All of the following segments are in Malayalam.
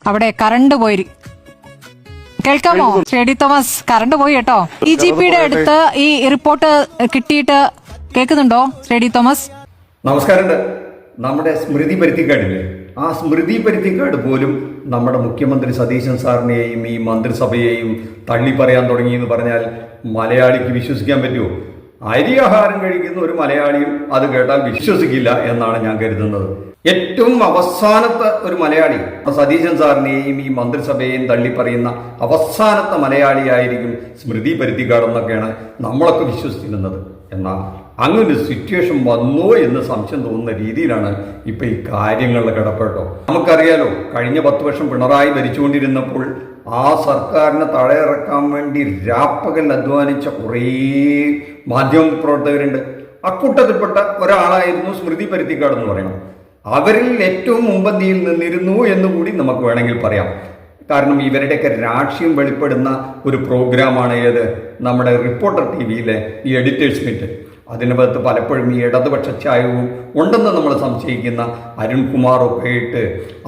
അവിടെ കറണ്ട് പോയി. കേൾക്കാമോ ശ്രീ തോമസ്? കറണ്ട് പോയി കേട്ടോ. DGPയുടെ അടുത്ത് ഈ റിപ്പോർട്ട് കിട്ടിയിട്ട് കേൾക്കുന്നുണ്ടോ ശ്രീ തോമസ്? നമസ്കാരം. നമ്മുടെ സ്മൃതി പരുത്തിക്കാടില്ലേ, ആ സ്മൃതി പരുത്തിക്കാട് പോലും നമ്മുടെ മുഖ്യമന്ത്രി സതീശൻ സാറിനെയും ഈ മന്ത്രിസഭയെയും തള്ളി പറയാൻ തുടങ്ങിയെന്ന് പറഞ്ഞാൽ മലയാളിക്ക് വിശ്വസിക്കാൻ പറ്റുമോ? അരിയാഹാരം കഴിക്കുന്ന ഒരു മലയാളിയും അത് കേട്ടാൽ വിശ്വസിക്കില്ല എന്നാണ് ഞാൻ കരുതുന്നത്. ഏറ്റവും അവസാനത്തെ ഒരു മലയാളി സതീശൻ സാറിനെയും ഈ മന്ത്രിസഭയെയും തള്ളിപ്പറയുന്ന അവസാനത്തെ മലയാളിയായിരിക്കും സ്മൃതി പരുത്തിക്കാടെന്നൊക്കെയാണ് നമ്മളൊക്കെ വിശ്വസിച്ചിരുന്നത്. എന്നാൽ അങ്ങനെ ഒരു സിറ്റുവേഷൻ വന്നോ എന്ന് സംശയം തോന്നുന്ന രീതിയിലാണ് ഇപ്പൊ ഈ കാര്യങ്ങളുടെ കിടപ്പേട്ടോ. നമുക്കറിയാലോ, കഴിഞ്ഞ 10 വർഷം പിണറായി ഭരിച്ചുകൊണ്ടിരുന്നപ്പോൾ ആ സർക്കാരിനെ തടയിറക്കാൻ വേണ്ടി രാപ്പകൽ അധ്വാനിച്ച കുറേ മാധ്യമ പ്രവർത്തകരുണ്ട്. അക്കൂട്ടത്തിൽപ്പെട്ട ഒരാളായിരുന്നു സ്മൃതി പരുത്തിക്കാട് എന്ന് പറയണം. അവരിൽ ഏറ്റവും മുമ്പന്തിയിൽ നിന്നിരുന്നു എന്നുകൂടി നമുക്ക് വേണമെങ്കിൽ പറയാം. കാരണം ഇവരുടെയൊക്കെ രാഷ്ട്രീയം വെളിപ്പെടുന്ന ഒരു പ്രോഗ്രാമാണ് ഏത്, നമ്മുടെ റിപ്പോർട്ടർ TVയിലെ ഈ എഡിറ്റേഴ്സ് മീറ്റ്. അതിനകത്ത് പലപ്പോഴും ഈ ഇടതുപക്ഷ ചായവും ഉണ്ടെന്ന് നമ്മൾ സംശയിക്കുന്ന അരുൺകുമാറൊക്കെ ആയിട്ട്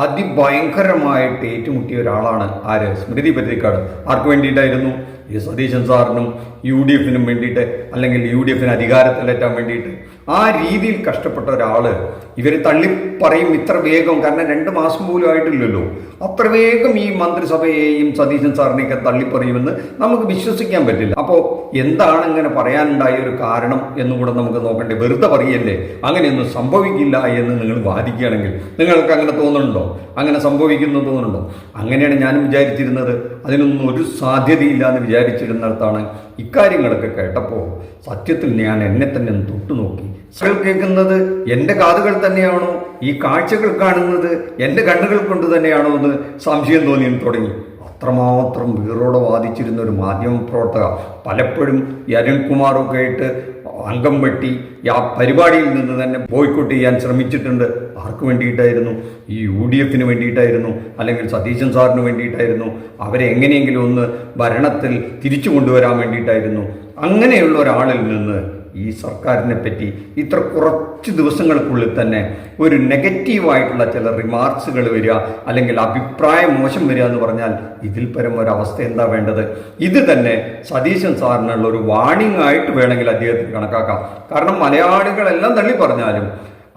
അതിഭയങ്കരമായിട്ട് ഏറ്റുമുട്ടിയ ഒരാളാണ് ആര്, സ്മൃതി പരുത്തിക്കാട്. ആർക്ക് വേണ്ടിയിട്ടായിരുന്നു? ഈ സതീശൻ സാറിനും UDFനും വേണ്ടിയിട്ട്, അല്ലെങ്കിൽ UDFന് അധികാരത്തിലെത്താൻ വേണ്ടിയിട്ട്. ആ രീതിയിൽ കഷ്ടപ്പെട്ട ഒരാള് ഇവർ തള്ളിപ്പറയും ഇത്ര വേഗം. കാരണം 2 മാസം പോലും ആയിട്ടില്ലല്ലോ, അത്ര വേഗം ഈ മന്ത്രിസഭയെയും സതീശൻ സാറിനെയൊക്കെ തള്ളിപ്പറയുമെന്ന് നമുക്ക് വിശ്വസിക്കാൻ പറ്റില്ല. അപ്പോൾ എന്താണ് ഇങ്ങനെ പറയാനുണ്ടായ ഒരു കാരണം എന്നുകൂടെ നമുക്ക് നോക്കണ്ടേ. വെറുതെ പറയല്ലേ, അങ്ങനെയൊന്നും സംഭവിക്കില്ല എന്ന് നിങ്ങൾ വാദിക്കുകയാണെങ്കിൽ നിങ്ങൾക്ക് അങ്ങനെ തോന്നുന്നുണ്ടോ? അങ്ങനെ സംഭവിക്കുന്നു തോന്നുന്നുണ്ടോ? അങ്ങനെയാണ് ഞാനും വിചാരിച്ചിരുന്നത്. അതിനൊന്നും ഒരു സാധ്യതയില്ല എന്ന് വിചാരിച്ചിരുന്നിടത്താണ് ഇക്കാര്യങ്ങളൊക്കെ കേട്ടപ്പോൾ സത്യത്തിൽ ഞാൻ എന്നെ തന്നെ തൊട്ടു നോക്കി. കേൾക്കുന്നത് എൻ്റെ കാതുകൾ തന്നെയാണോ, ഈ കാഴ്ചകൾ കാണുന്നത് എൻ്റെ കണ്ണുകൾ കൊണ്ട് തന്നെയാണോ എന്ന് സംശയം തോന്നി തുടങ്ങി. അത്രമാത്രം വീറോടെ വാദിച്ചിരുന്ന ഒരു മാധ്യമ പ്രവർത്തക പലപ്പോഴും ഈ അരുൺകുമാറൊക്കെ ആയിട്ട് അംഗം വെട്ടി ആ പരിപാടിയിൽ നിന്ന് തന്നെ ബോയ്ക്കോട്ട് ചെയ്യാൻ ശ്രമിച്ചിട്ടുണ്ട്. ആർക്ക് വേണ്ടിയിട്ടായിരുന്നു? ഈ UDFന് വേണ്ടിയിട്ടായിരുന്നു, അല്ലെങ്കിൽ സതീശൻ സാറിന് വേണ്ടിയിട്ടായിരുന്നു, അവരെ എങ്ങനെയെങ്കിലും ഒന്ന് ഭരണത്തിൽ തിരിച്ചു കൊണ്ടുവരാൻ വേണ്ടിയിട്ടായിരുന്നു. അങ്ങനെയുള്ള ഒരാളിൽ നിന്ന് ഈ സർക്കാരിനെ പറ്റി ഇത്ര കുറച്ച് ദിവസങ്ങൾക്കുള്ളിൽ തന്നെ ഒരു നെഗറ്റീവായിട്ടുള്ള ചില റിമാർക്സുകൾ വരിക, അല്ലെങ്കിൽ അഭിപ്രായം മോശം വരിക എന്ന് പറഞ്ഞാൽ ഇതിൽ പരം ഒരവസ്ഥ എന്താ വേണ്ടത്? ഇത് തന്നെ സതീശൻ സാറിനുള്ള ഒരു വാണിംഗ് ആയിട്ട് വേണമെങ്കിൽ അദ്ദേഹത്തിന് കണക്കാക്കാം. കാരണം മലയാളികളെല്ലാം തള്ളിപ്പറഞ്ഞാലും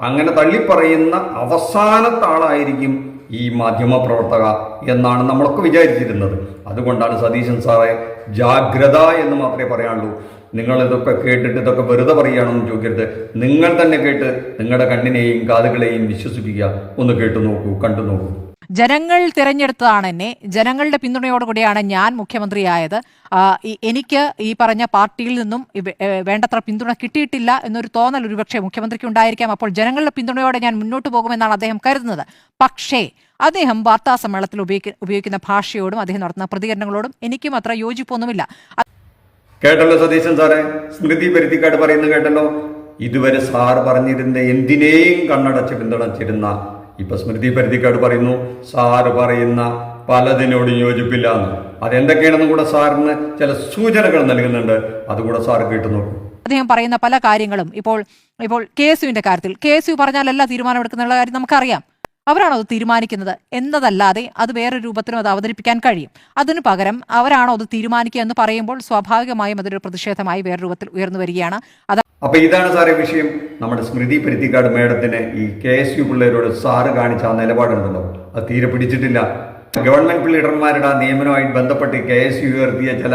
അങ്ങനെ തള്ളിപ്പറയുന്ന അവസാനത്തെ ആളായിരിക്കും ഈ മാധ്യമ പ്രവർത്തക എന്നാണ് നമ്മളൊക്കെ വിചാരിച്ചിരുന്നത്. അതുകൊണ്ടാണ് സതീശൻ സാറെ ജാഗ്രത എന്ന് മാത്രമേ പറയാനുള്ളൂ. നിങ്ങൾ ഇതൊക്കെ കേട്ടിട്ട് ഇതൊക്കെ വെറുതെ പറയുകയാണെന്ന് ചോദിക്കരുത്. നിങ്ങൾ തന്നെ കേട്ട് നിങ്ങളുടെ കണ്ണിനെയും കാതുകളെയും വിശ്വസിപ്പിക്കുക. ഒന്ന് കേട്ടു നോക്കൂ, കണ്ടു നോക്കൂ. ജനങ്ങൾ തിരഞ്ഞെടുത്തതാണ് എന്നെ, ജനങ്ങളുടെ പിന്തുണയോടുകൂടിയാണ് ഞാൻ മുഖ്യമന്ത്രിയായത്. എനിക്ക് ഈ പറഞ്ഞ പാർട്ടിയിൽ നിന്നും വേണ്ടത്ര പിന്തുണ കിട്ടിയിട്ടില്ല എന്നൊരു തോന്നൽ ഒരുപക്ഷെ മുഖ്യമന്ത്രിക്ക് ഉണ്ടായിരിക്കാം. അപ്പോൾ ജനങ്ങളുടെ പിന്തുണയോടെ ഞാൻ മുന്നോട്ട് പോകുമെന്നാണ് അദ്ദേഹം കരുതുന്നത്. പക്ഷേ അദ്ദേഹം വാർത്താ സമ്മേളനത്തിൽ ഉപയോഗിക്കുന്ന ഭാഷയോടും അദ്ദേഹം നടത്തുന്ന പ്രതികരണങ്ങളോടും എനിക്കും അത്ര യോജിപ്പൊന്നുമില്ല. കേട്ടല്ലോ സതീശൻ സാറെ, സ്മൃതി പരുത്തിക്കാട് പറയുന്നത് കേട്ടല്ലോ. ഇതുവരെ സാർ പറഞ്ഞിരുന്ന എന്തിനേയും കണ്ണടച്ച് പിന്തുണച്ചിരുന്ന ഇപ്പൊ സ്മൃതി പരുത്തിക്കാട് പറയുന്നു സാറ് പറയുന്ന പലതിനോടും യോജിപ്പില്ല എന്ന്. അതെന്തൊക്കെയാണെന്നും കൂടെ സാറിന് ചില സൂചനകൾ നൽകുന്നുണ്ട്. അതുകൂടെ സാർ കേട്ടു നോക്കും. അദ്ദേഹം പറയുന്ന പല കാര്യങ്ങളും ഇപ്പോൾ KSUവിന്റെ കാര്യത്തിൽ KSU പറഞ്ഞാലല്ല തീരുമാനമെടുക്കുന്നുള്ള കാര്യം നമുക്കറിയാം. അവരാണോ അത് തീരുമാനിക്കുന്നത് എന്നതല്ലാതെ അത് വേറെ രൂപത്തിലും അത് അവതരിപ്പിക്കാൻ കഴിയും. അതിനു പകരം അവരാണോ അത് തീരുമാനിക്കുക എന്ന് പറയുമ്പോൾ സ്വാഭാവികമായും അതൊരു പ്രതിഷേധമായി വേറെ രൂപത്തിൽ ഉയർന്നു വരികയാണ്. അപ്പൊ ഇതാണ് സാറേ വിഷയം. നമ്മുടെ സ്മൃതി പരുത്തിക്കാട് മേഡത്തിന് ഈ KSU പിള്ളേരോട് സാറ് കാണിച്ച ആ നിലപാടുണ്ടല്ലോ, അത് തീരെ പിടിച്ചിട്ടില്ല. ഗവൺമെന്റ് ലീഡർമാരുടെ ആ നിയമനവുമായി ബന്ധപ്പെട്ട് KSU ഉയർത്തിയ ചില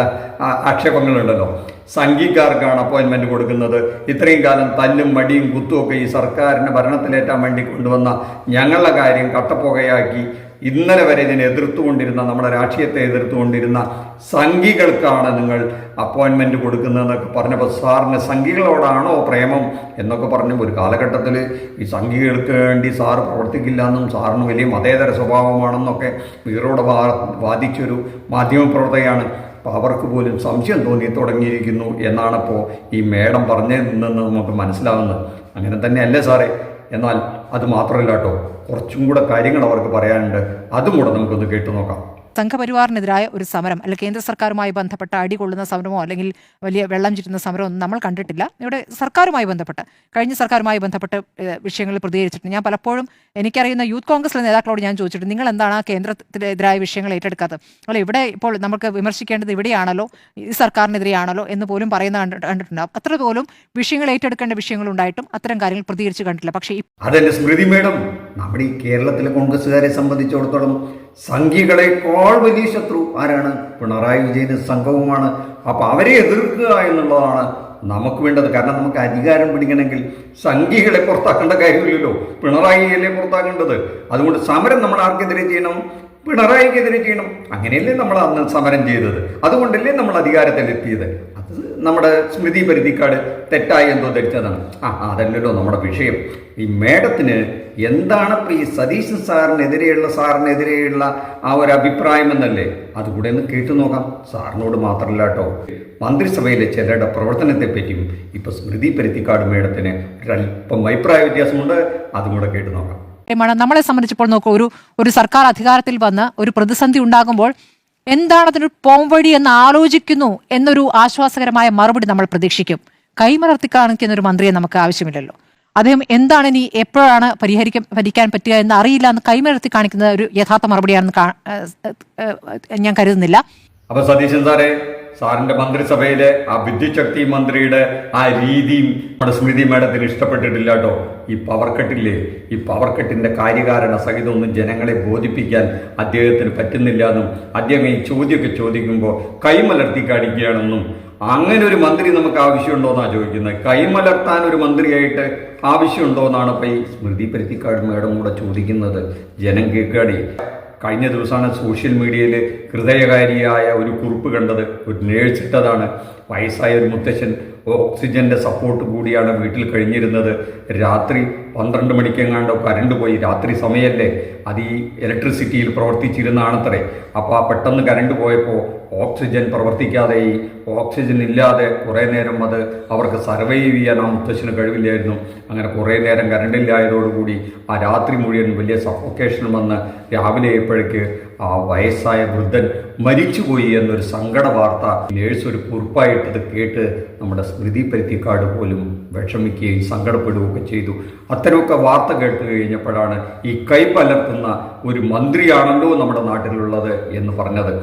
ആക്ഷേപങ്ങളുണ്ടല്ലോ. സംഘിക്കാർക്കാണ് അപ്പോയിന്റ്മെന്റ് കൊടുക്കുന്നത്, ഇത്രയും കാലം തല്ലും മടിയും കുത്തുമൊക്കെ ഈ സർക്കാരിനെ ഭരണത്തിലേറ്റാൻ വേണ്ടി കൊണ്ടുവന്ന ഞങ്ങളുടെ കാര്യം കട്ടപ്പുകയാക്കി ഇന്നലെ വരെ ഇതിനെ എതിർത്തുകൊണ്ടിരുന്ന, നമ്മുടെ രാഷ്ട്രീയത്തെ എതിർത്തുകൊണ്ടിരുന്ന സംഘികൾക്കാണ് നിങ്ങൾ അപ്പോയിൻമെൻറ്റ് കൊടുക്കുന്നതെന്നൊക്കെ പറഞ്ഞപ്പോൾ സാറിന് സംഘികളോടാണോ പ്രേമം എന്നൊക്കെ പറഞ്ഞ ഒരു കാലഘട്ടത്തിൽ ഈ സംഘികൾക്ക് വേണ്ടി സാറ് പ്രവർത്തിക്കില്ല എന്നും സാറിന് വലിയ മതേതര സ്വഭാവമാണെന്നൊക്കെ വീറോടെ വാദിച്ചൊരു മാധ്യമപ്രവർത്തകയാണ്. അപ്പോൾ അവർക്ക് പോലും സംശയം തോന്നി തുടങ്ങിയിരിക്കുന്നു എന്നാണിപ്പോൾ ഈ മേഡം പറഞ്ഞതെന്ന് നമുക്ക് മനസ്സിലാവുന്നത്. അങ്ങനെ തന്നെയല്ലേ സാറേ? എന്നാൽ അത് മാത്രമല്ല കേട്ടോ, കുറച്ചും കൂടെ കാര്യങ്ങൾ അവർക്ക് പറയാനുണ്ട്. അതും കൂടെ നമുക്കൊന്ന് കേട്ടു നോക്കാം. സംഘപരിവാറിനെതിരായ ഒരു സമരം അല്ലെങ്കിൽ കേന്ദ്ര സർക്കാരുമായി ബന്ധപ്പെട്ട അടികൊള്ളുന്ന സമരമോ അല്ലെങ്കിൽ വലിയ വെള്ളം ചുറ്റുന്ന സമരമോ ഒന്നും നമ്മൾ കണ്ടിട്ടില്ല. ഇവിടെ സർക്കാരുമായി ബന്ധപ്പെട്ട് കഴിഞ്ഞ സർക്കാരുമായി ബന്ധപ്പെട്ട് വിഷയങ്ങളിൽ പ്രതികരിച്ചിട്ടുണ്ട്. ഞാൻ പലപ്പോഴും എനിക്കറിയുന്ന യൂത്ത് കോൺഗ്രസിലെ നേതാക്കളോട് ഞാൻ ചോദിച്ചിട്ടുണ്ട്, നിങ്ങൾ എന്താണ് ആ കേന്ദ്രത്തിനെതിരായ വിഷയങ്ങൾ ഏറ്റെടുക്കാത്തത്? അല്ല, ഇവിടെ ഇപ്പോൾ നമുക്ക് വിമർശിക്കേണ്ടത് ഇവിടെയാണല്ലോ, ഈ സർക്കാരിനെതിരെയാണല്ലോ എന്ന് പോലും പറയുന്ന കണ്ടിട്ടുണ്ട്. അത്ര പോലും വിഷയങ്ങൾ ഏറ്റെടുക്കേണ്ട വിഷയങ്ങളുണ്ടായിട്ടും അത്തരം കാര്യങ്ങൾ പ്രതികരിച്ച് കണ്ടിട്ടില്ല. പക്ഷേ അതെന്റെ സ്മൃതി മേഡം, നമ്മുടെ ഈ കേരളത്തിലെ കോൺഗ്രസ്സുകാരെ സംബന്ധിച്ചിടത്തോളം സംഘികളെക്കാൾ വലിയ ശത്രു ആരാണ്? പിണറായി വിജയനും സംഘവുമാണ്. അപ്പൊ അവരെ എതിർക്കുക എന്നുള്ളതാണ് നമുക്ക് വേണ്ടത്. കാരണം നമുക്ക് അധികാരം പിടിക്കണമെങ്കിൽ സംഘികളെ പുറത്താക്കേണ്ട കാര്യമില്ലല്ലോ, പിണറായിയല്ലേ പുറത്താക്കേണ്ടത്. അതുകൊണ്ട് സമരം നമ്മൾ ആർക്കെതിരെ ചെയ്യണം? പിണറായിക്കെതിരെ ചെയ്യണം. അങ്ങനെയല്ലേ നമ്മൾ അന്ന് സമരം ചെയ്തത്, അതുകൊണ്ടല്ലേ നമ്മൾ അധികാരത്തിലെത്തിയത്. അത് നമ്മുടെ സ്മൃതി പരുത്തിക്കാട് തെറ്റായി എന്തോ ധരിച്ചതാണ്. അതല്ലല്ലോ നമ്മുടെ വിഷയം. ഈ മേഡത്തിന് എന്താണ് ഇപ്പം ഈ സതീശൻ സാറിനെതിരെയുള്ള ആ ഒരു അഭിപ്രായം എന്നല്ലേ, അതുകൂടെ ഒന്ന് കേട്ടു നോക്കാം. സാറിനോട് മാത്രമല്ല കേട്ടോ, മന്ത്രിസഭയിലെ ചിലരുടെ പ്രവർത്തനത്തെ പറ്റിയും ഇപ്പൊ സ്മൃതി പരുത്തിക്കാട് മേഡത്തിന് ഒരല്പം അഭിപ്രായ വ്യത്യാസമുണ്ട്. അതും കൂടെ കേട്ടു നോക്കാം. നമ്മളെ സംബന്ധിച്ചപ്പോൾ നോക്കൂ, ഒരു സർക്കാർ അധികാരത്തിൽ വന്ന് ഒരു പ്രതിസന്ധി ഉണ്ടാകുമ്പോൾ എന്താണ് അതിനൊരു പോംവഴി എന്ന് ആലോചിക്കുന്നു എന്നൊരു ആശ്വാസകരമായ മറുപടി നമ്മൾ പ്രതീക്ഷിക്കും. കൈമലർത്തി കാണിക്കുന്ന ഒരു മന്ത്രിയെ നമുക്ക് ആവശ്യമില്ലല്ലോ. അദ്ദേഹം എന്താണ് ഇനി എപ്പോഴാണ് ഭരിക്കാൻ പറ്റുക എന്ന് അറിയില്ല എന്ന് കൈമലർത്തി കാണിക്കുന്ന ഒരു യഥാർത്ഥ മറുപടിയാണെന്ന് ഞാൻ കരുതുന്നില്ല. അപ്പൊ സതീശൻ സാറിന്റെ മന്ത്രിസഭയിലെ ആ വിദ്യുച്ഛക്തി മന്ത്രിയുടെ ആ രീതിയും നമ്മുടെ സ്മൃതി മേഡത്തിന് ഇഷ്ടപ്പെട്ടിട്ടില്ല കേട്ടോ. ഈ പവർ കട്ടില്ലേ, ഈ പവർ കട്ടിന്റെ കാര്യകാരണ സഹിതമൊന്നും ജനങ്ങളെ ബോധിപ്പിക്കാൻ അദ്ദേഹത്തിന് പറ്റുന്നില്ല എന്നും അദ്ദേഹം ഈ ചോദ്യമൊക്കെ ചോദിക്കുമ്പോൾ കൈമലർത്തി കാണിക്കുകയാണെന്നും, അങ്ങനെ ഒരു മന്ത്രി നമുക്ക് ആവശ്യമുണ്ടോന്നാണ് ചോദിക്കുന്നത്. കൈമലർത്താൻ ഒരു മന്ത്രിയായിട്ട് ആവശ്യമുണ്ടോന്നാണ് ഇപ്പൊ ഈ സ്മൃതി പരുത്തിക്കാട് മേഡം കൂടെ ചോദിക്കുന്നത്. ജനം കേൾക്കാടി. കഴിഞ്ഞ ദിവസമാണ് സോഷ്യൽ മീഡിയയിൽ ഹൃദയകാരിയായ ഒരു കുറിപ്പ് കണ്ടത്. ഒരു നേഴ്സ് ഇട്ടതാണ്. വയസ്സായ ഒരു മുത്തശ്ശൻ ഓക്സിജന്റെ സപ്പോർട്ട് കൂടിയാണ് വീട്ടിൽ കഴിഞ്ഞിരുന്നത്. രാത്രി 12 മണിക്കെങ്ങാണ്ടോ കറണ്ട് പോയി. രാത്രി സമയമല്ലേ, അത് ഈ ഇലക്ട്രിസിറ്റിയിൽ പ്രവർത്തിച്ചിരുന്നാണത്രേ. അപ്പോൾ ആ പെട്ടെന്ന് കറണ്ട് പോയപ്പോൾ ഓക്സിജൻ പ്രവർത്തിക്കാതെ ഓക്സിജൻ ഇല്ലാതെ കുറേ നേരം അത് അവർക്ക് സർവൈവ് ചെയ്യാൻ ആ മുത്തശ്ശന് കഴിവില്ലായിരുന്നു. അങ്ങനെ കുറേ നേരം കറണ്ടില്ലായതോടുകൂടി ആ രാത്രി മുഴുവൻ വലിയ സഫോക്കേഷൻ വന്ന് രാവിലെ ആയപ്പോഴേക്ക് ആ വയസ്സായ വൃദ്ധൻ മരിച്ചുപോയി എന്നൊരു സങ്കട വാർത്ത നേഴ്സ് ഒരു കുറിപ്പായിട്ടത് കേട്ട് നമ്മുടെ സ്മൃതി പരുത്തിക്കാട് പോലും വിഷമിക്കുകയും സങ്കടപ്പെടുകയൊക്കെ ചെയ്തു. അത്തരമൊക്കെ വാർത്ത കേട്ട് കഴിഞ്ഞപ്പോഴാണ് ഈ കൈപലർത്തുന്ന ഒരു മന്ത്രിയാണല്ലോ നമ്മുടെ നാട്ടിലുള്ളത് എന്ന് പറഞ്ഞത്.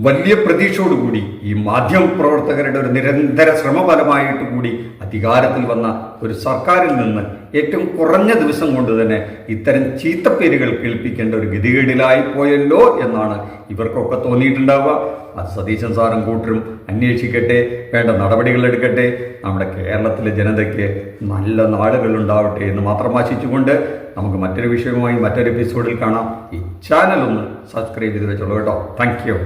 വലിയ പ്രതീക്ഷയോടുകൂടി ഈ മാധ്യമപ്രവർത്തകരുടെ ഒരു നിരന്തര ശ്രമഫലമായിട്ട് കൂടി അധികാരത്തിൽ വന്ന ഒരു സർക്കാരിൽ നിന്ന് ഏറ്റവും കുറഞ്ഞ ദിവസം കൊണ്ട് തന്നെ ഇത്തരം ചീത്തപ്പേരുകൾ കേൾപ്പിക്കേണ്ട ഒരു ഗതികേടിലായി പോയല്ലോ എന്നാണ് ഇവർക്കൊക്കെ തോന്നിയിട്ടുണ്ടാവുക. അത് സതീശൻ സാറും കൂട്ടരും അന്വേഷിക്കട്ടെ, വേണ്ട നടപടികൾ എടുക്കട്ടെ. നമ്മുടെ കേരളത്തിലെ ജനതയ്ക്ക് നല്ല നാളുകൾ ഉണ്ടാവട്ടെ എന്ന് മാത്രം ആശിച്ചുകൊണ്ട് നമുക്ക് മറ്റൊരു വിഷയവുമായി മറ്റൊരു എപ്പിസോഡിൽ കാണാം. ഈ ചാനൽ ഒന്ന് സബ്സ്ക്രൈബ് ചെയ്ത് വെച്ചോളൂ കേട്ടോ. Thank you.